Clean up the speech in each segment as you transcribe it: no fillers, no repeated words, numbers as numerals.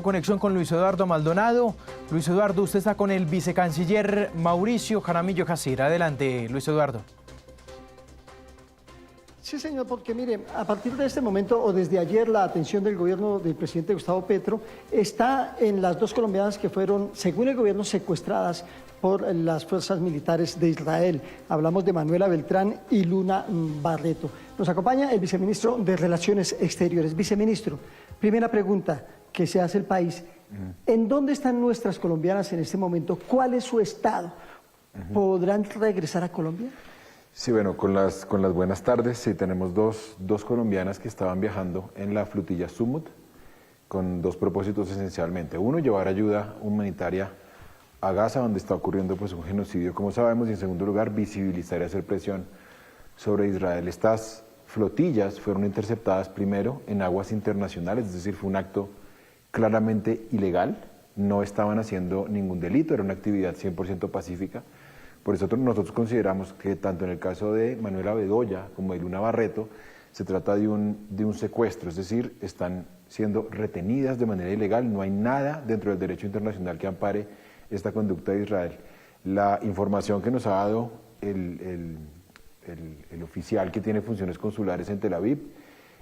conexión con Luis Eduardo Maldonado. Luis Eduardo, usted está con el vicecanciller Mauricio Jaramillo Jacir. Adelante, Luis Eduardo. Sí, señor, porque mire, a partir de este momento o desde ayer la atención del gobierno del presidente Gustavo Petro está en las dos colombianas que fueron, según el gobierno, secuestradas por las fuerzas militares de Israel. Hablamos de Manuela Beltrán y Luna Barreto. Nos acompaña el viceministro de Relaciones Exteriores. Viceministro, primera pregunta que se hace el país. ¿En dónde están nuestras colombianas en este momento? ¿Cuál es su estado? ¿Podrán regresar a Colombia? Sí, bueno, con las buenas tardes, sí, tenemos dos colombianas que estaban viajando en la flotilla Sumut con dos propósitos esencialmente. Uno, llevar ayuda humanitaria a Gaza, donde está ocurriendo pues un genocidio, como sabemos, y en segundo lugar, visibilizar y hacer presión sobre Israel. Estas flotillas fueron interceptadas primero en aguas internacionales, es decir, fue un acto claramente ilegal, no estaban haciendo ningún delito, era una actividad 100% pacífica. Por eso nosotros consideramos que tanto en el caso de Manuela Bedoya como de Luna Barreto se trata de un secuestro, es decir, están siendo retenidas de manera ilegal, no hay nada dentro del derecho internacional que ampare esta conducta de Israel. La información que nos ha dado el oficial que tiene funciones consulares en Tel Aviv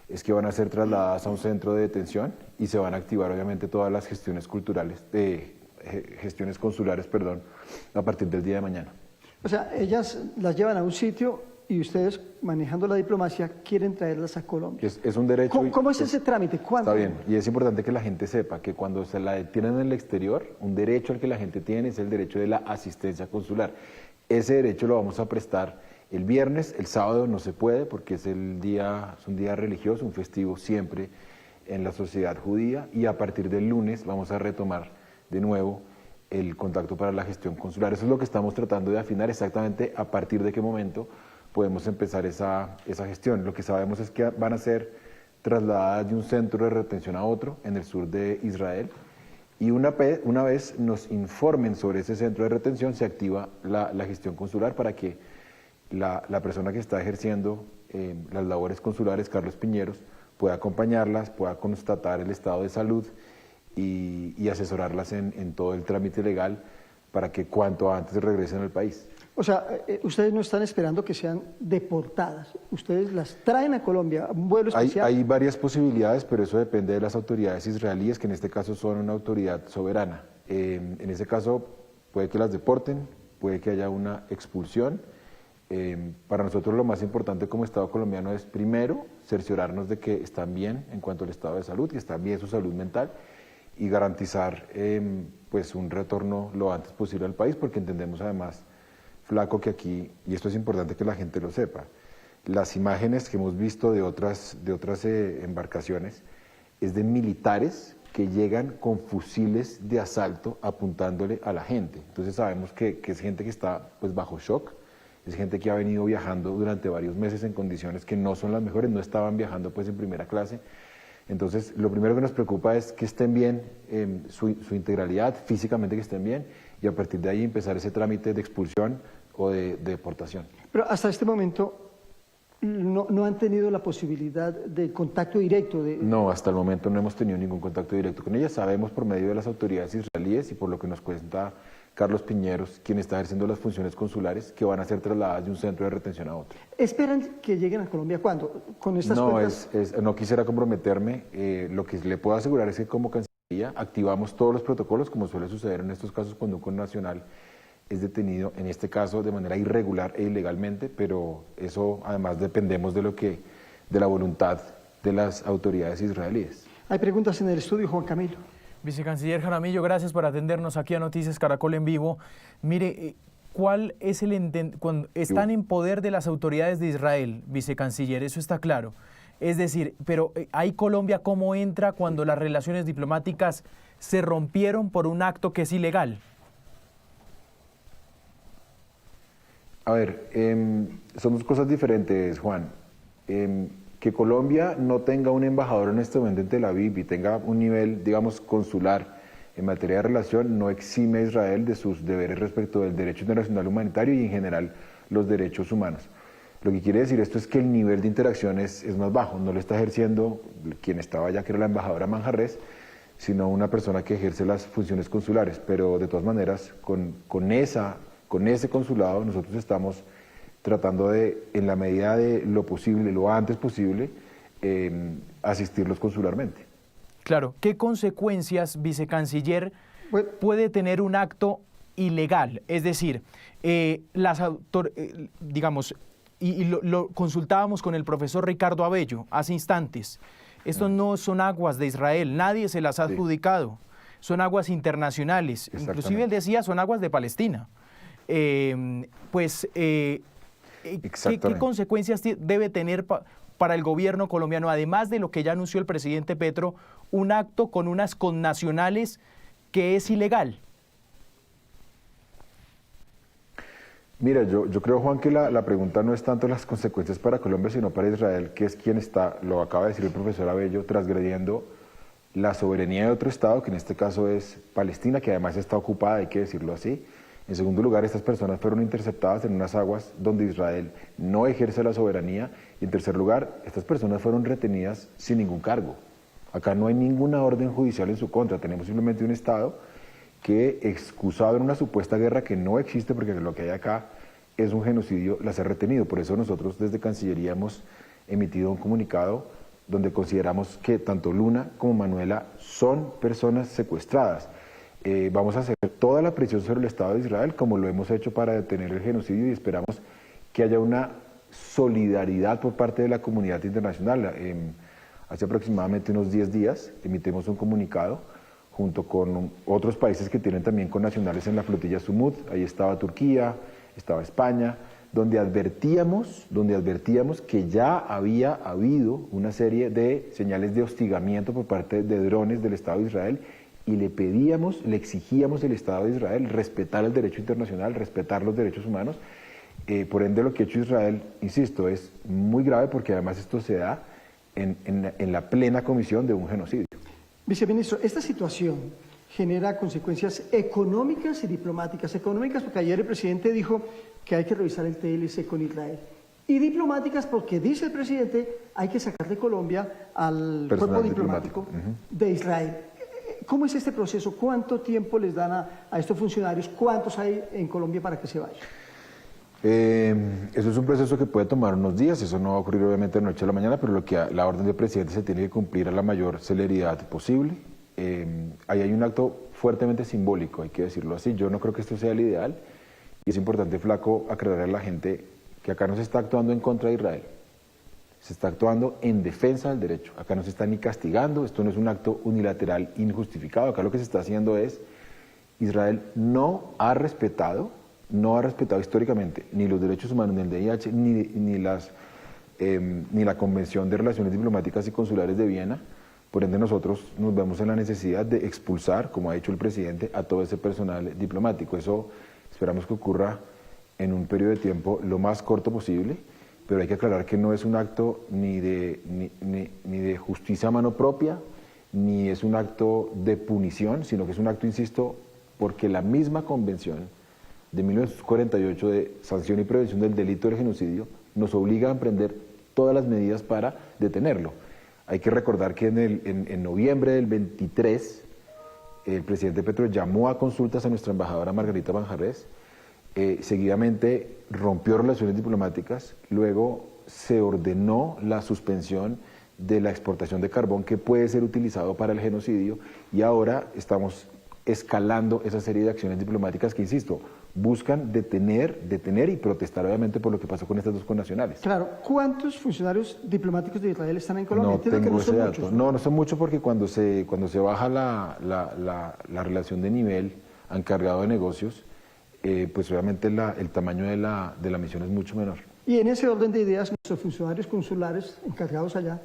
es que van a ser trasladadas a un centro de detención y se van a activar obviamente todas las gestiones consulares, a partir del día de mañana. O sea, ellas las llevan a un sitio y ustedes, manejando la diplomacia, quieren traerlas a Colombia. Es un derecho. ¿Cómo es ese trámite? ¿Cuándo? Está bien, y es importante que la gente sepa que cuando se la detienen en el exterior, un derecho al que la gente tiene es el derecho de la asistencia consular. Ese derecho lo vamos a prestar el viernes, el sábado no se puede porque es un día religioso, un festivo siempre en la sociedad judía, y a partir del lunes vamos a retomar de nuevo el contacto para la gestión consular. Eso es lo que estamos tratando de afinar exactamente a partir de qué momento podemos empezar esa gestión. Lo que sabemos es que van a ser trasladadas de un centro de retención a otro en el sur de Israel, y una vez nos informen sobre ese centro de retención se activa la gestión consular para que la persona que está ejerciendo las labores consulares, Carlos Piñeros, pueda acompañarlas, pueda constatar el estado de salud y asesorarlas en todo el trámite legal para que cuanto antes regresen al país. O sea, ustedes no están esperando que sean deportadas, ustedes las traen a Colombia, un vuelo especial. Hay varias posibilidades, pero eso depende de las autoridades israelíes, que en este caso son una autoridad soberana. En ese caso puede que las deporten, puede que haya una expulsión. Para nosotros lo más importante como Estado colombiano es primero cerciorarnos de que están bien en cuanto al estado de salud, que está bien su salud mental, y garantizar pues un retorno lo antes posible al país, porque entendemos además, Flaco, que aquí, y esto es importante que la gente lo sepa, las imágenes que hemos visto de otras embarcaciones es de militares que llegan con fusiles de asalto apuntándole a la gente. Entonces sabemos que es gente que está pues bajo shock, es gente que ha venido viajando durante varios meses en condiciones que no son las mejores, no estaban viajando pues en primera clase. Entonces, lo primero que nos preocupa es que estén bien, su integralidad, físicamente que estén bien, y a partir de ahí empezar ese trámite de expulsión o de deportación. Pero hasta este momento no han tenido la posibilidad de contacto directo. No, hasta el momento no hemos tenido ningún contacto directo con ellas. Sabemos por medio de las autoridades israelíes y por lo que nos cuenta Carlos Piñeros, quien está ejerciendo las funciones consulares, que van a ser trasladadas de un centro de retención a otro. ¿Esperan que lleguen a Colombia cuándo? ¿Con estas no, cuentas? No quisiera comprometerme. Lo que le puedo asegurar es que como Cancillería activamos todos los protocolos, como suele suceder en estos casos cuando un connacional es detenido, en este caso de manera irregular e ilegalmente, pero eso además dependemos de la voluntad de las autoridades israelíes. Hay preguntas en el estudio, Juan Camilo. Vicecanciller Jaramillo, gracias por atendernos aquí a Noticias Caracol en vivo. Mire, ¿cuál es cuando están en poder de las autoridades de Israel, vicecanciller? Eso está claro. Es decir, pero ahí Colombia, ¿cómo entra cuando las relaciones diplomáticas se rompieron por un acto que es ilegal? A ver, son dos cosas diferentes, Juan. Que Colombia no tenga un embajador en este momento en Tel Aviv y tenga un nivel, digamos, consular en materia de relación, no exime a Israel de sus deberes respecto del derecho internacional humanitario y en general los derechos humanos. Lo que quiere decir esto es que el nivel de interacción es más bajo, no lo está ejerciendo quien estaba allá, que era la embajadora Manjarrés, sino una persona que ejerce las funciones consulares. Pero de todas maneras, con ese consulado nosotros estamos tratando de, en la medida de lo posible, lo antes posible, asistirlos consularmente. Claro, ¿qué consecuencias, vicecanciller, puede tener un acto ilegal? Es decir, digamos, y lo consultábamos con el profesor Ricardo Abello hace instantes, estos no son aguas de Israel, nadie se las ha adjudicado, son aguas internacionales, inclusive él decía son aguas de Palestina. ¿Qué consecuencias debe tener para el gobierno colombiano, además de lo que ya anunció el presidente Petro, un acto con unas connacionales que es ilegal? Mira, yo creo, Juan, que la pregunta no es tanto las consecuencias para Colombia, sino para Israel, que es quien está, lo acaba de decir el profesor Abello, transgrediendo la soberanía de otro Estado, que en este caso es Palestina, que además está ocupada, hay que decirlo así. En segundo lugar, estas personas fueron interceptadas en unas aguas donde Israel no ejerce la soberanía. Y en tercer lugar, estas personas fueron retenidas sin ningún cargo. Acá no hay ninguna orden judicial en su contra, tenemos simplemente un Estado que, excusado en una supuesta guerra que no existe, porque lo que hay acá es un genocidio, las ha retenido. Por eso nosotros desde Cancillería hemos emitido un comunicado donde consideramos que tanto Luna como Manuela son personas secuestradas. Vamos a hacer toda la presión sobre el Estado de Israel, como lo hemos hecho para detener el genocidio, y esperamos que haya una solidaridad por parte de la comunidad internacional. Hace aproximadamente unos 10 días emitimos un comunicado junto con otros países que tienen también connacionales en la flotilla Sumud. Ahí estaba Turquía, estaba España, donde advertíamos que ya había habido una serie de señales de hostigamiento por parte de drones del Estado de Israel, y le exigíamos al Estado de Israel respetar el derecho internacional, respetar los derechos humanos. Por ende, lo que ha hecho Israel, insisto, es muy grave, porque además esto se da en la plena comisión de un genocidio. Viceministro, esta situación genera consecuencias económicas y diplomáticas. Económicas porque ayer el presidente dijo que hay que revisar el TLC con Israel. Y diplomáticas porque, dice el presidente, hay que sacar de Colombia al cuerpo diplomático de Israel. ¿Cómo es este proceso? ¿Cuánto tiempo les dan a estos funcionarios? ¿Cuántos hay en Colombia para que se vayan? Eso es un proceso que puede tomar unos días, eso no va a ocurrir obviamente de noche a la mañana, pero la orden del presidente se tiene que cumplir a la mayor celeridad posible. Ahí hay un acto fuertemente simbólico, hay que decirlo así. Yo no creo que esto sea el ideal, y es importante, Flaco, aclarar a la gente que acá no se está actuando en contra de Israel, se está actuando en defensa del derecho. Acá no se está ni castigando, esto no es un acto unilateral injustificado. Acá lo que se está haciendo es, Israel no ha respetado históricamente ni los derechos humanos, ni el DIH, ni la Convención de Relaciones Diplomáticas y Consulares de Viena. Por ende, nosotros nos vemos en la necesidad de expulsar, como ha dicho el presidente, a todo ese personal diplomático. Eso esperamos que ocurra en un periodo de tiempo lo más corto posible, pero hay que aclarar que no es un acto ni de justicia a mano propia, ni es un acto de punición, sino que es un acto, insisto, porque la misma Convención de 1948 de sanción y prevención del delito del genocidio nos obliga a emprender todas las medidas para detenerlo. Hay que recordar que en noviembre del 23 el presidente Petro llamó a consultas a nuestra embajadora Margarita Manjarrés, seguidamente rompió relaciones diplomáticas, luego se ordenó la suspensión de la exportación de carbón que puede ser utilizado para el genocidio, y ahora estamos escalando esa serie de acciones diplomáticas que, insisto, buscan detener y protestar obviamente por lo que pasó con estas dos connacionales. Claro, ¿cuántos funcionarios diplomáticos de Israel están en Colombia? No tengo ese dato. Muchos, no son muchos, porque cuando se baja la relación de nivel a encargado de negocios, pues obviamente el tamaño de la misión es mucho menor. Y en ese orden de ideas, nuestros funcionarios consulares encargados allá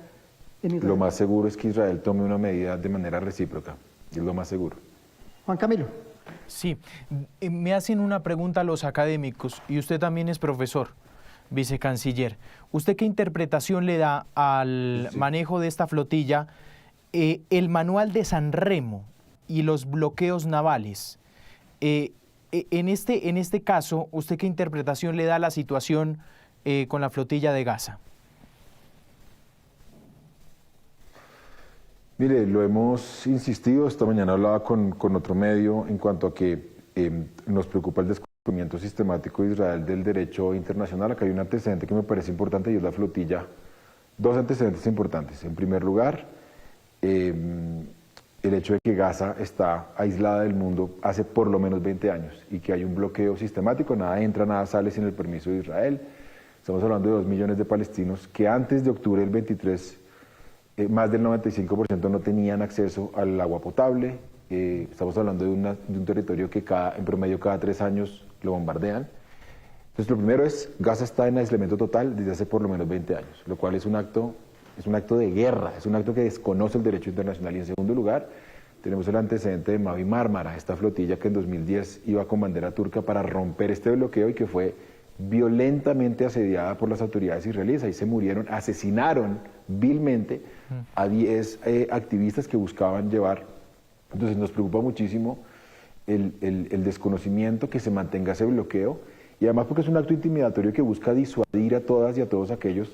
en Israel. Lo más seguro es que Israel tome una medida de manera recíproca, es lo más seguro. Juan Camilo. Sí, me hacen una pregunta a los académicos, y usted también es profesor, vicecanciller. ¿Usted qué interpretación le da al manejo de esta flotilla, el manual de San Remo y los bloqueos navales? En este caso, ¿usted qué interpretación le da a la situación con la flotilla de Gaza? Mire, lo hemos insistido, esta mañana hablaba con otro medio en cuanto a que nos preocupa el desconocimiento sistemático de Israel del derecho internacional. Acá hay un antecedente que me parece importante y es la flotilla. Dos antecedentes importantes. En primer lugar, el hecho de que Gaza está aislada del mundo hace por lo menos 20 años y que hay un bloqueo sistemático, nada entra, nada sale sin el permiso de Israel. Estamos hablando de 2 millones de palestinos que antes de octubre del 23, más del 95% no tenían acceso al agua potable. Estamos hablando de un territorio que en promedio cada 3 años lo bombardean. Entonces, lo primero es, Gaza está en aislamiento total desde hace por lo menos 20 años, lo cual es un acto de guerra, es un acto que desconoce el derecho internacional. Y en segundo lugar, tenemos el antecedente de Mavi Mármara, esta flotilla que en 2010 iba con bandera turca para romper este bloqueo y que fue violentamente asediada por las autoridades israelíes. Ahí se murieron, asesinaron vilmente a 10 activistas que buscaban llevar. Entonces nos preocupa muchísimo el desconocimiento, que se mantenga ese bloqueo, y además porque es un acto intimidatorio que busca disuadir a todas y a todos aquellos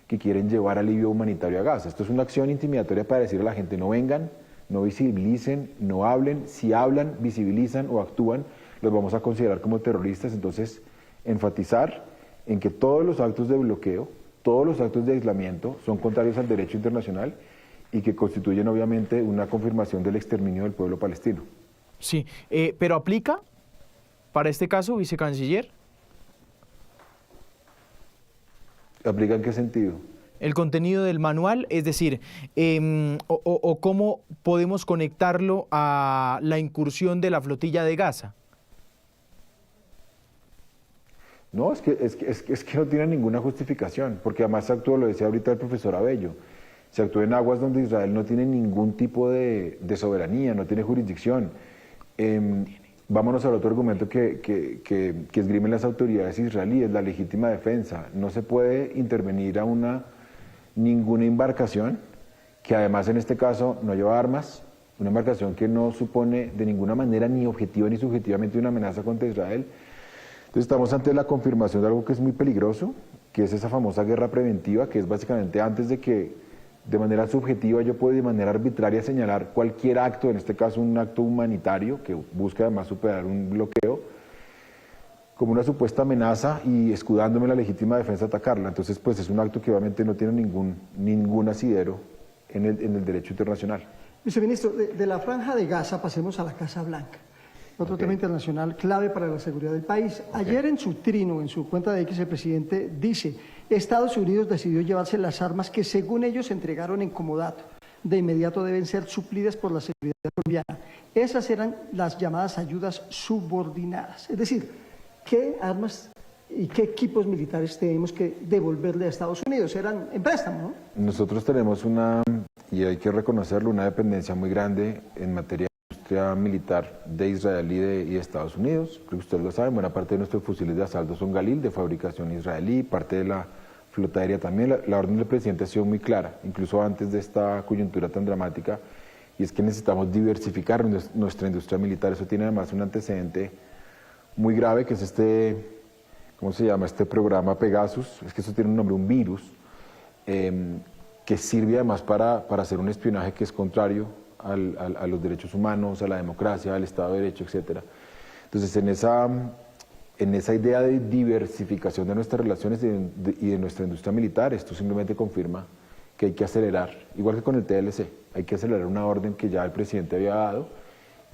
que quieren llevar alivio humanitario a Gaza. Esto es una acción intimidatoria para decirle a la gente: no vengan, no visibilicen, no hablen. Si hablan, visibilizan o actúan, los vamos a considerar como terroristas. Entonces, enfatizar en que todos los actos de bloqueo, todos los actos de aislamiento son contrarios al derecho internacional y que constituyen obviamente una confirmación del exterminio del pueblo palestino. Sí, pero ¿aplica para este caso, vicecanciller? ¿Aplica en qué sentido? El contenido del manual, es decir, o cómo podemos conectarlo a la incursión de la flotilla de Gaza. No, es que no tiene ninguna justificación, porque además se actuó, lo decía ahorita el profesor Abello, se actuó en aguas donde Israel no tiene ningún tipo de soberanía, no tiene jurisdicción. Vámonos al otro argumento que esgrimen las autoridades israelíes, la legítima defensa. No se puede intervenir a ninguna embarcación que además en este caso no lleva armas, una embarcación que no supone de ninguna manera ni objetiva ni subjetivamente una amenaza contra Israel. Entonces estamos ante la confirmación de algo que es muy peligroso, que es esa famosa guerra preventiva, que es básicamente antes de que de manera subjetiva yo puedo de manera arbitraria señalar cualquier acto, en este caso un acto humanitario que busca además superar un bloqueo, como una supuesta amenaza y escudándome la legítima defensa atacarla. Entonces pues es un acto que obviamente no tiene ningún asidero en el derecho internacional. Viceministro, de la Franja de Gaza pasemos a la Casa Blanca. Otro tema internacional clave para la seguridad del país. Ayer en su trino, en su cuenta de X, el presidente dice: Estados Unidos decidió llevarse las armas que según ellos entregaron en comodato. De inmediato deben ser suplidas por la seguridad colombiana. Esas eran las llamadas ayudas subordinadas. Es decir, ¿qué armas y qué equipos militares tenemos que devolverle a Estados Unidos? Eran en préstamo, ¿no? Nosotros tenemos y hay que reconocerlo, una dependencia muy grande en materia militar de Israel y de Estados Unidos. Creo que ustedes lo saben, buena parte de nuestros fusiles de asalto son Galil, de fabricación israelí, parte de la flota aérea también. La orden del presidente ha sido muy clara, incluso antes de esta coyuntura tan dramática, y es que necesitamos diversificar nuestra industria militar. Eso tiene además un antecedente muy grave, que es ¿cómo se llama? Este programa Pegasus. Es que eso tiene un nombre, un virus, que sirve además para hacer un espionaje que es contrario a los derechos humanos, a la democracia, al Estado de Derecho, etc. Entonces, en esa idea de diversificación de nuestras relaciones y de nuestra industria militar, esto simplemente confirma que hay que acelerar, igual que con el TLC, hay que acelerar una orden que ya el presidente había dado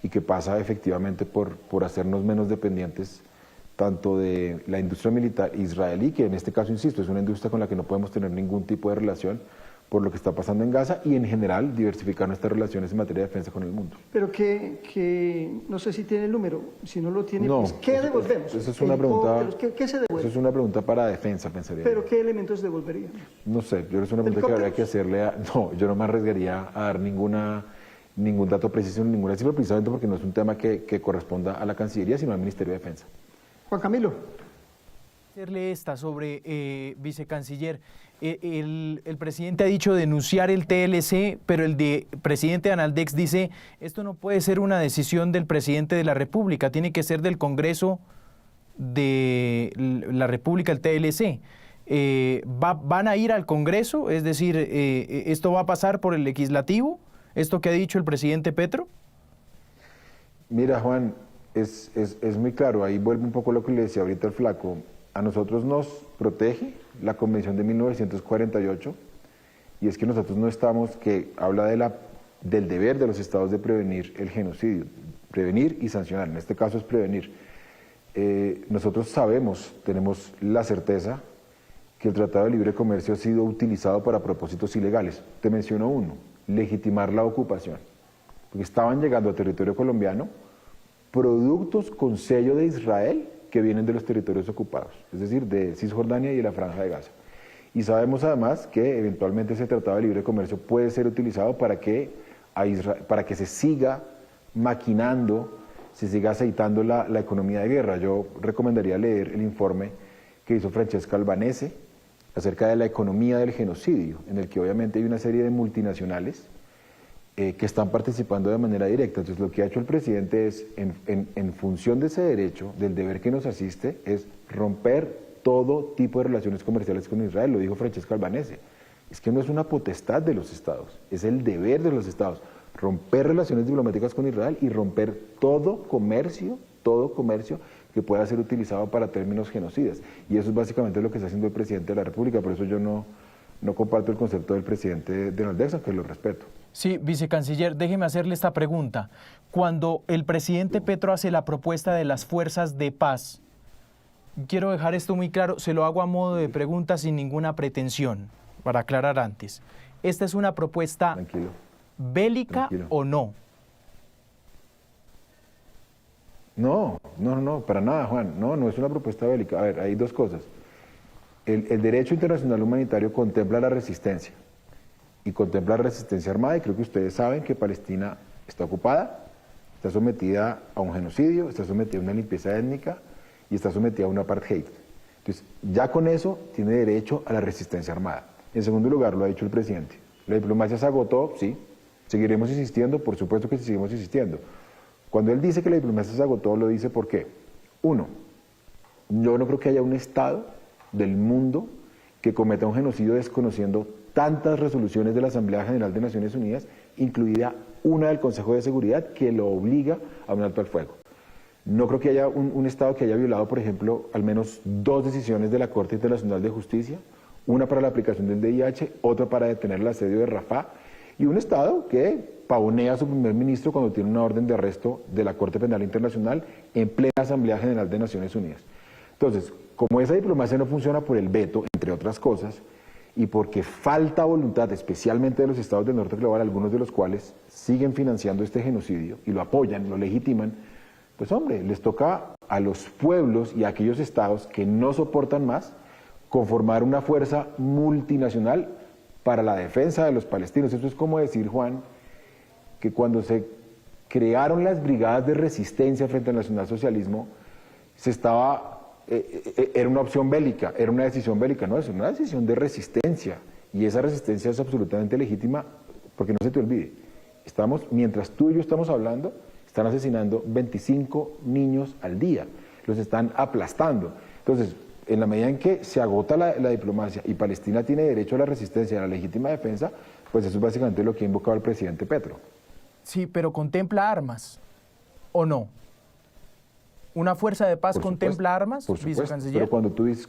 y que pasa efectivamente por hacernos menos dependientes tanto de la industria militar israelí, que en este caso, insisto, es una industria con la que no podemos tener ningún tipo de relación, por lo que está pasando en Gaza, y en general diversificar nuestras relaciones en materia de defensa con el mundo. Pero que no sé si tiene el número, si no lo tiene, no, pues, ¿qué devolvemos? Eso es una pregunta, ¿qué se devuelve? Eso es una pregunta para defensa, pensaría. ¿Pero qué elementos devolverían? No sé, yo es una pregunta que habría que hacerle no, yo no me arriesgaría a dar ningún dato preciso, ninguna cifra, precisamente porque no es un tema que corresponda a la Cancillería, sino al Ministerio de Defensa. Juan Camilo. Hacerle esta sobre, vicecanciller. El presidente ha dicho denunciar el TLC, pero el presidente de Analdex dice: esto no puede ser una decisión del presidente de la República, tiene que ser del Congreso de la República, el TLC. ¿Van a ir al Congreso? Es decir, ¿esto va a pasar por el legislativo? esto que ha dicho el presidente Petro? Mira, Juan, es muy claro, ahí vuelve un poco lo que le decía ahorita el flaco. A nosotros nos protege la Convención de 1948, y es que nosotros no estamos, que habla del deber de los estados de prevenir el genocidio, prevenir y sancionar, en este caso es prevenir. Nosotros sabemos, tenemos la certeza que el Tratado de Libre Comercio ha sido utilizado para propósitos ilegales. Te menciono uno, legitimar la ocupación, porque estaban llegando a territorio colombiano productos con sello de Israel que vienen de los territorios ocupados, es decir, de Cisjordania y de la Franja de Gaza. Y sabemos además que eventualmente ese Tratado de Libre Comercio puede ser utilizado para que se siga maquinando, se siga aceitando la economía de guerra. Yo recomendaría leer el informe que hizo Francesca Albanese acerca de la economía del genocidio, en el que obviamente hay una serie de multinacionales que están participando de manera directa. Entonces lo que ha hecho el presidente es, en función de ese derecho, del deber que nos asiste, es romper todo tipo de relaciones comerciales con Israel. Lo dijo Francesca Albanese. Es que no es una potestad de los estados, es el deber de los estados romper relaciones diplomáticas con Israel y romper todo comercio que pueda ser utilizado para términos genocidas. Y eso es básicamente lo que está haciendo el presidente de la República. Por eso yo no comparto el concepto del presidente de Naldexa, que lo respeto. Sí, vicecanciller, déjeme hacerle esta pregunta. Cuando el presidente Petro hace la propuesta de las fuerzas de paz, quiero dejar esto muy claro, se lo hago a modo de pregunta sin ninguna pretensión, para aclarar antes. ¿Esta es una propuesta bélica o no? No, para nada, Juan. No es una propuesta bélica. A ver, hay dos cosas. El derecho internacional humanitario contempla la resistencia y contempla la resistencia armada, y creo que ustedes saben que Palestina está ocupada, está sometida a un genocidio, está sometida a una limpieza étnica y está sometida a un apartheid. Entonces, ya con eso tiene derecho a la resistencia armada. En segundo lugar, lo ha dicho el presidente. La diplomacia se agotó, sí. ¿Seguiremos insistiendo? Por supuesto que seguimos insistiendo. Cuando él dice que la diplomacia se agotó, lo dice ¿por qué? Uno, yo no creo que haya un Estado del mundo que cometa un genocidio desconociendo tantas resoluciones de la Asamblea General de Naciones Unidas, incluida una del Consejo de Seguridad, que lo obliga a un alto al fuego. No creo que haya un Estado que haya violado, por ejemplo, al menos 2 decisiones de la Corte Internacional de Justicia, una para la aplicación del DIH, otra para detener el asedio de Rafah, y un Estado que pavonea a su primer ministro cuando tiene una orden de arresto de la Corte Penal Internacional en plena Asamblea General de Naciones Unidas. Entonces, como esa diplomacia no funciona por el veto, entre otras cosas, y porque falta voluntad, especialmente de los estados del norte global, algunos de los cuales siguen financiando este genocidio y lo apoyan, lo legitiman, pues hombre, les toca a los pueblos y a aquellos estados que no soportan más conformar una fuerza multinacional para la defensa de los palestinos. Eso es como decir, Juan, que cuando se crearon las brigadas de resistencia frente al nacionalsocialismo, era una opción bélica, era una decisión bélica. No, es una decisión de resistencia, y esa resistencia es absolutamente legítima, porque no se te olvide, mientras tú y yo estamos hablando, están asesinando 25 niños al día, los están aplastando. Entonces, en la medida en que se agota la diplomacia y Palestina tiene derecho a la resistencia y a la legítima defensa, pues eso es básicamente lo que ha invocado el presidente Petro. Sí, pero ¿contempla armas o no? ¿Una fuerza de paz contempla armas, vicecanciller? Pero cuando tú dices,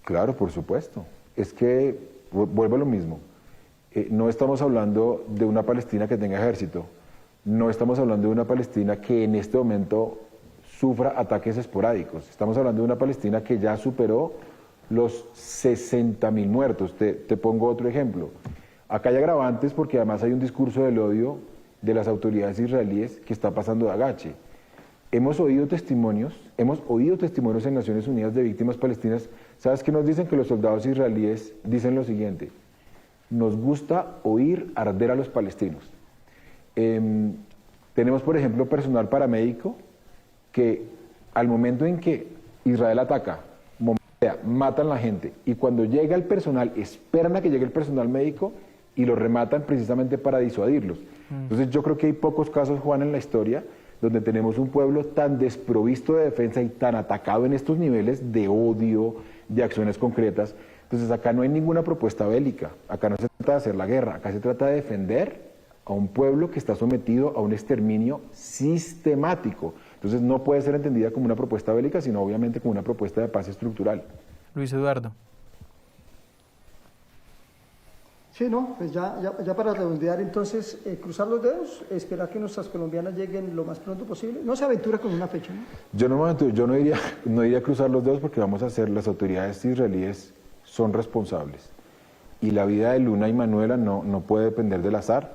claro, por supuesto. Es que, vuelvo a lo mismo, no estamos hablando de una Palestina que tenga ejército, no estamos hablando de una Palestina que en este momento sufra ataques esporádicos, estamos hablando de una Palestina que ya superó los 60.000 muertos. Te pongo otro ejemplo. Acá hay agravantes porque además hay un discurso del odio de las autoridades israelíes que está pasando de agache. Hemos oído testimonios en Naciones Unidas de víctimas palestinas. ¿Sabes qué nos dicen? Que los soldados israelíes dicen lo siguiente: nos gusta oír arder a los palestinos. Tenemos, por ejemplo, personal paramédico que al momento en que Israel ataca, matan a la gente, y cuando llega el personal, esperan a que llegue el personal médico y lo rematan precisamente para disuadirlos. Entonces yo creo que hay pocos casos, Juan, en la historia donde tenemos un pueblo tan desprovisto de defensa y tan atacado en estos niveles de odio, de acciones concretas, Entonces acá no hay ninguna propuesta bélica, acá no se trata de hacer la guerra, acá se trata de defender a un pueblo que está sometido a un exterminio sistemático. Entonces no puede ser entendida como una propuesta bélica, sino obviamente como una propuesta de paz estructural. Luis Eduardo. Sí, no, pues ya para redondear entonces, cruzar los dedos, esperar que nuestras colombianas lleguen lo más pronto posible. No se aventura con una fecha, ¿no? Yo no iría a cruzar los dedos porque vamos a hacer, las autoridades israelíes son responsables. Y la vida de Luna y Manuela no puede depender del azar.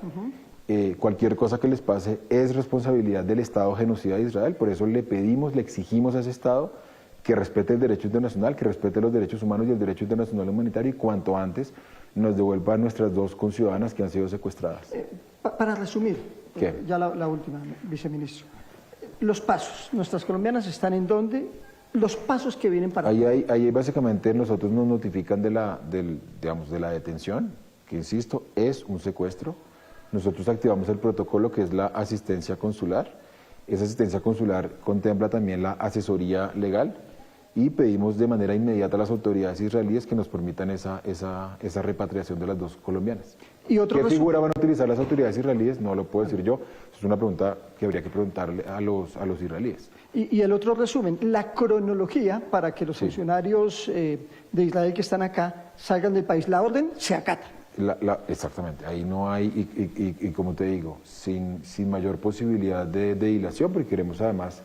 Cualquier cosa que les pase es responsabilidad del Estado genocida de Israel, por eso le exigimos a ese Estado que respete el derecho internacional, que respete los derechos humanos y el derecho internacional humanitario y cuanto antes nos devuelva a nuestras dos conciudadanas que han sido secuestradas. Para resumir, ¿Qué? ya la última, viceministro. Los pasos, nuestras colombianas están en dónde, los pasos que vienen para... Ahí básicamente nosotros nos notifican de la detención, que insisto, es un secuestro. Nosotros activamos el protocolo que es la asistencia consular. Esa asistencia consular contempla también la asesoría legal y pedimos de manera inmediata a las autoridades israelíes que nos permitan esa repatriación de las dos colombianas. ¿Y otro ¿Qué figura van a utilizar las autoridades israelíes? No lo puedo decir yo. Es una pregunta que habría que preguntarle a los israelíes. Y el otro resumen, la cronología para que los funcionarios de Israel que están acá salgan del país. La orden se acata. Exactamente, ahí no hay, y como te digo, sin mayor posibilidad de dilación, porque queremos además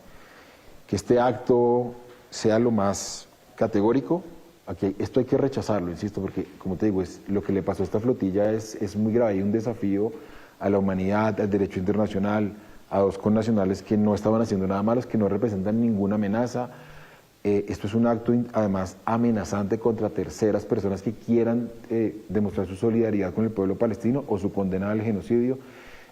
que este acto sea lo más categórico. Esto hay que rechazarlo, insisto, porque como te digo, lo que le pasó a esta flotilla es muy grave, hay un desafío a la humanidad, al derecho internacional, a dos connacionales que no estaban haciendo nada malo, que no representan ninguna amenaza. Esto es un acto además amenazante contra terceras personas que quieran demostrar su solidaridad con el pueblo palestino o su condena al genocidio.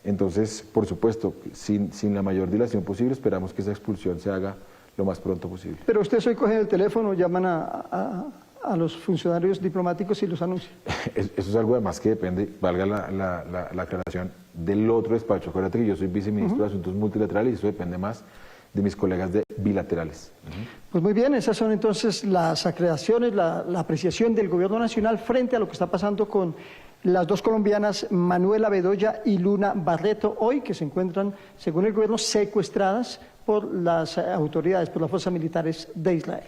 Entonces, por supuesto, sin la mayor dilación posible, esperamos que esa expulsión se haga lo más pronto posible. Pero ustedes hoy cogen el teléfono, llaman a los funcionarios diplomáticos y los anuncian. Eso es algo además que depende, valga la aclaración, del otro despacho. Acuérdate que yo soy viceministro de Asuntos Multilaterales y eso depende más de mis colegas bilaterales. Pues muy bien, esas son entonces las aclaraciones, la apreciación del gobierno nacional frente a lo que está pasando con las dos colombianas Manuela Bedoya y Luna Barreto, hoy que se encuentran, según el gobierno, secuestradas por las autoridades, por las fuerzas militares de Israel.